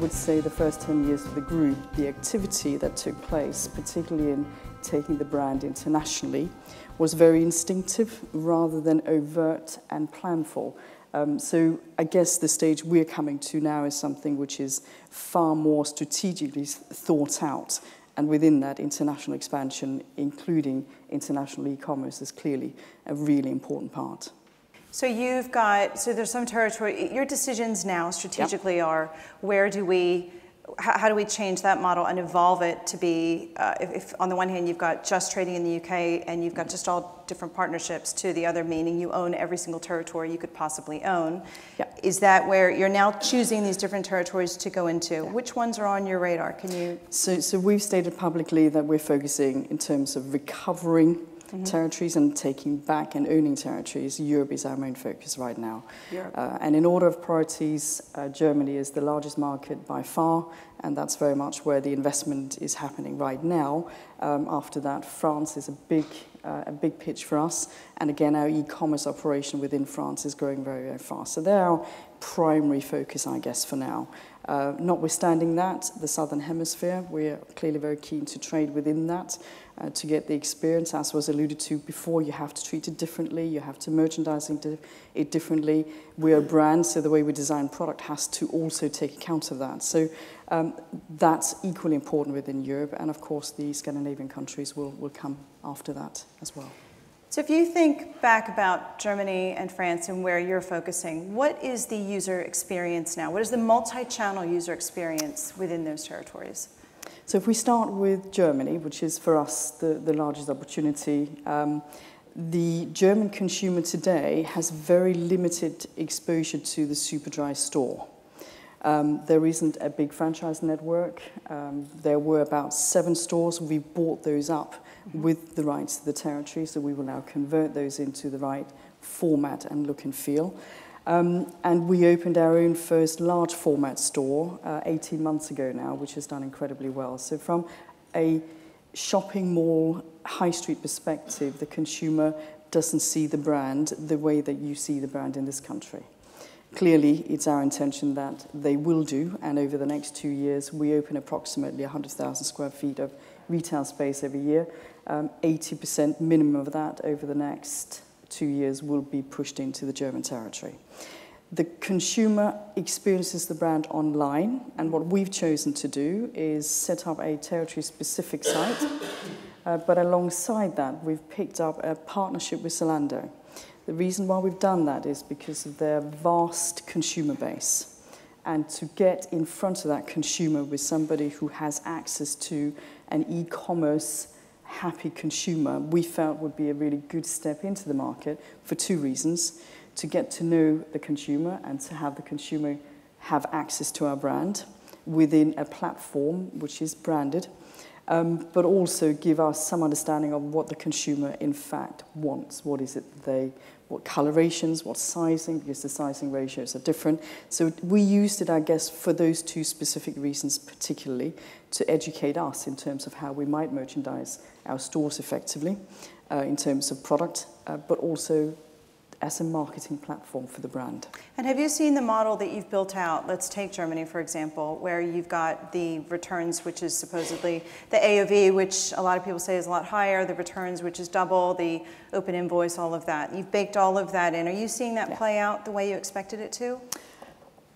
would say the first 10 years of the group, the activity that took place, particularly in taking the brand internationally, was very instinctive rather than overt and planful. So I guess the stage we're coming to now is something which is far more strategically thought out. And within that, international expansion, including international e-commerce, is clearly a really important part. So there's some territory, your decisions now strategically are, how do we change that model and evolve it to be, if on the one hand you've got just trading in the UK and you've got just all different partnerships, to the other meaning you own every single territory you could possibly own. Yep. Is that where you're now choosing these different territories to go into? Yeah. Which ones are on your radar? Can you? So we've stated publicly that we're focusing in terms of recovering territories and taking back and owning territories. Europe is our main focus right now. And in order of priorities, Germany is the largest market by far, and that's very much where the investment is happening right now. After that, France is a big pitch for us, and again, our e-commerce operation within France is growing very, very fast. So they're our primary focus, I guess, for now. Notwithstanding that, the Southern Hemisphere, we're clearly very keen to trade within that, to get the experience. As was alluded to before, you have to treat it differently, you have to merchandise it differently. We're a brand, so the way we design product has to also take account of that. So that's equally important within Europe, and of course the Scandinavian countries will come after that as well. So if you think back about Germany and France and where you're focusing, what is the user experience now? What is the multi-channel user experience within those territories? So if we start with Germany, which is for us the largest opportunity, the German consumer today has very limited exposure to the Superdry store. There isn't a big franchise network. There were about 7 stores. We bought those up with the rights to the territory, so we will now convert those into the right format and look and feel. And we opened our own first large format store 18 months ago now, which has done incredibly well. So from a shopping mall, high street perspective, the consumer doesn't see the brand the way that you see the brand in this country. Clearly, it's our intention that they will do, and over the next 2 years, we open approximately 100,000 square feet of retail space every year. 80% minimum of that over the next 2 years will be pushed into the German territory. The consumer experiences the brand online, and what we've chosen to do is set up a territory-specific site, but alongside that, we've picked up a partnership with Zalando. The reason why we've done that is because of their vast consumer base. And to get in front of that consumer with somebody who has access to an e-commerce happy consumer, we felt would be a really good step into the market for 2 reasons. To get to know the consumer and to have the consumer have access to our brand within a platform which is branded, but also give us some understanding of what the consumer in fact wants. What is it what colorations, what sizing, because the sizing ratios are different. So we used it, I guess, for those 2 specific reasons particularly, to educate us in terms of how we might merchandise our stores effectively, in terms of product, but also as a marketing platform for the brand. And have you seen the model that you've built out? Let's take Germany, for example, where you've got the returns, which is supposedly the AOV, which a lot of people say is a lot higher, the returns, which is double, the open invoice, all of that. You've baked all of that in. Are you seeing that play out the way you expected it to?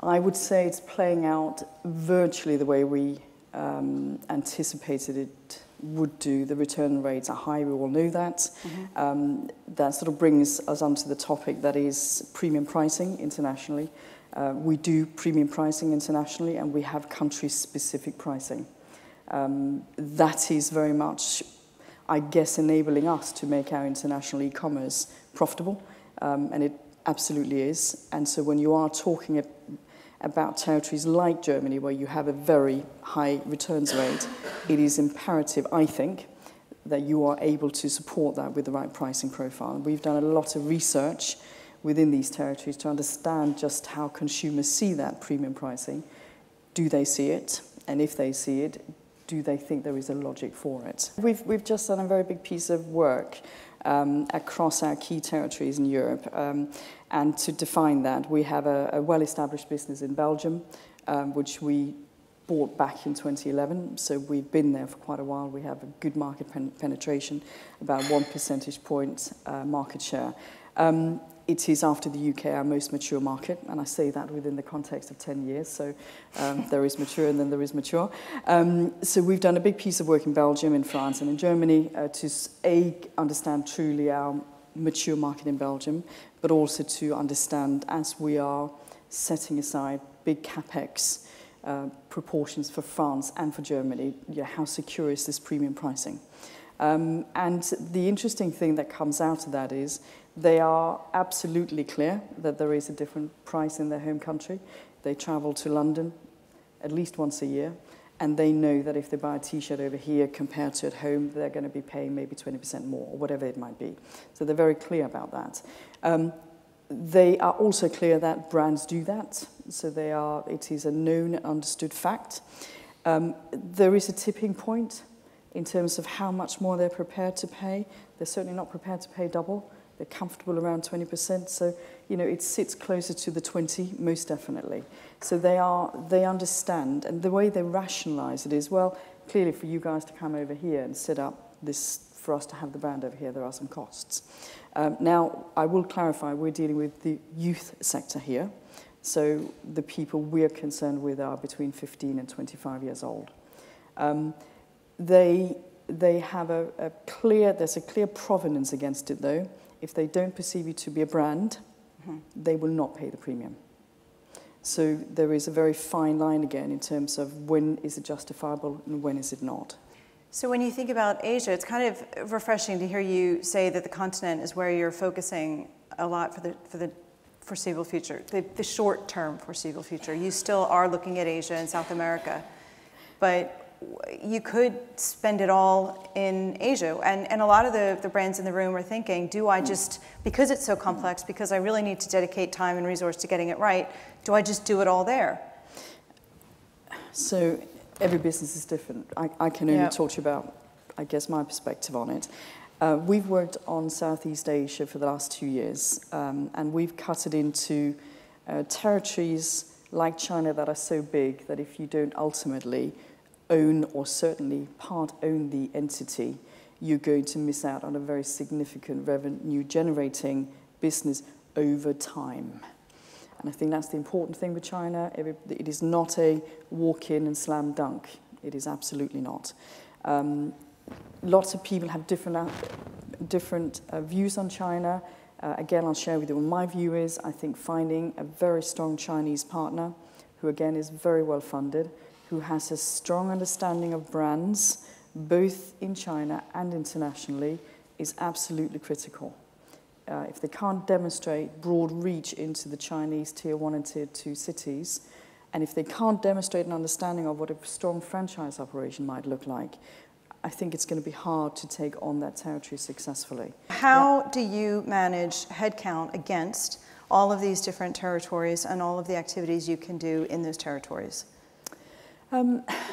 I would say it's playing out virtually the way we anticipated it would do. The return rates are high, we all know that. That sort of brings us onto the topic that is premium pricing internationally. We do premium pricing internationally, and we have country-specific pricing. That is very much, I guess, enabling us to make our international e-commerce profitable, and it absolutely is. And so when you are talking about territories like Germany, where you have a very high returns rate, it is imperative, I think, that you are able to support that with the right pricing profile. And we've done a lot of research within these territories to understand just how consumers see that premium pricing. Do they see it? And if they see it, do they think there is a logic for it? We've just done a very big piece of work across our key territories in Europe. And to define that, we have a well-established business in Belgium, which we bought back in 2011, so we've been there for quite a while. We have a good market penetration, about 1 percentage point market share. It is, after the UK, our most mature market, and I say that within the context of 10 years, so there is mature and then there is mature. So we've done a big piece of work in Belgium, in France and in Germany to understand truly our mature market in Belgium, but also to understand, as we are setting aside big capex proportions for France and for Germany, how secure is this premium pricing? And the interesting thing that comes out of that is they are absolutely clear that there is a different price in their home country. They travel to London at least once a year, and they know that if they buy a T-shirt over here compared to at home, they're going to be paying maybe 20% more, or whatever it might be. So they're very clear about that. They are also clear that brands do that. So it is a known and understood fact. There is a tipping point in terms of how much more they're prepared to pay. They're certainly not prepared to pay double. They're comfortable around 20%. So, it sits closer to the 20, most definitely. So they understand. And the way they rationalize it is, well, clearly for you guys to come over here and set up this, for us to have the brand over here, there are some costs. Now, I will clarify, we're dealing with the youth sector here. So the people we're concerned with are between 15 and 25 years old. They have there's a clear provenance against it, though. If they don't perceive you to be a brand, they will not pay the premium. So there is a very fine line again in terms of when is it justifiable and when is it not. So when you think about Asia, it's kind of refreshing to hear you say that the continent is where you're focusing a lot for the foreseeable future, the short-term foreseeable future. You still are looking at Asia and South America, but you could spend it all in Asia. And a lot of the brands in the room are thinking, do I just, because it's so complex, because I really need to dedicate time and resource to getting it right, do I just do it all there? So every business is different. I can only talk to you about, I guess, my perspective on it. We've worked on Southeast Asia for the last 2 years, and we've cut it into territories like China that are so big that if you don't ultimately own or certainly part own the entity, you're going to miss out on a very significant revenue generating business over time. And I think that's the important thing with China. It is not a walk in and slam dunk. It is absolutely not. Lots of people have different views on China. Again, I'll share with you what my view is. I think finding a very strong Chinese partner who, again, is very well funded, who has a strong understanding of brands, both in China and internationally, is absolutely critical. If they can't demonstrate broad reach into the Chinese tier 1 and tier 2 cities, and if they can't demonstrate an understanding of what a strong franchise operation might look like, I think it's going to be hard to take on that territory successfully. How do you manage headcount against all of these different territories and all of the activities you can do in those territories?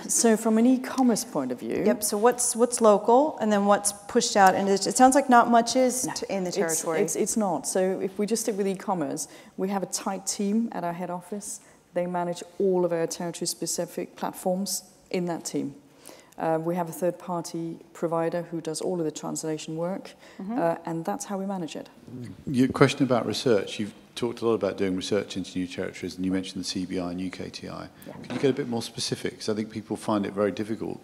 So from an e-commerce point of view... Yep, so what's local and then what's pushed out? And it sounds like not much is in the territory. It's not. So if we just stick with e-commerce, we have a tight team at our head office. They manage all of our territory-specific platforms in that team. We have a third-party provider who does all of the translation work, and that's how we manage it. Your question about research, you've talked a lot about doing research into new territories, and you mentioned the CBI and UKTI. Yeah. Could you get a bit more specific? Because I think people find it very difficult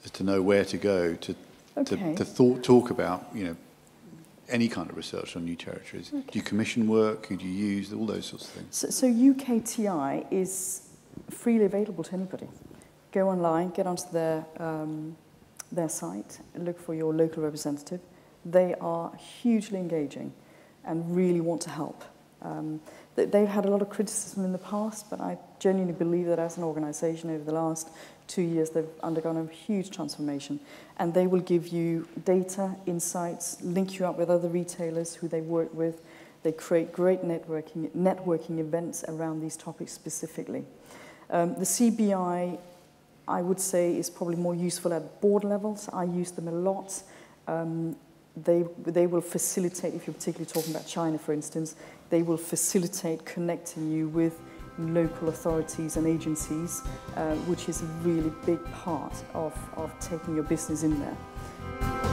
as to know where to go to talk about, any kind of research on new territories. Okay. Do you commission work? Who do you use? All those sorts of things. So UKTI is freely available to anybody. Go online, get onto their site, look for your local representative. They are hugely engaging and really want to help. They've had a lot of criticism in the past, but I genuinely believe that as an organisation over the last 2 years, they've undergone a huge transformation. And they will give you data, insights, link you up with other retailers who they work with. They create great networking events around these topics specifically. The CBI, I would say, is probably more useful at board levels. I use them a lot. They will facilitate, if you're particularly talking about China, for instance, they will facilitate connecting you with local authorities and agencies, which is a really big part of taking your business in there.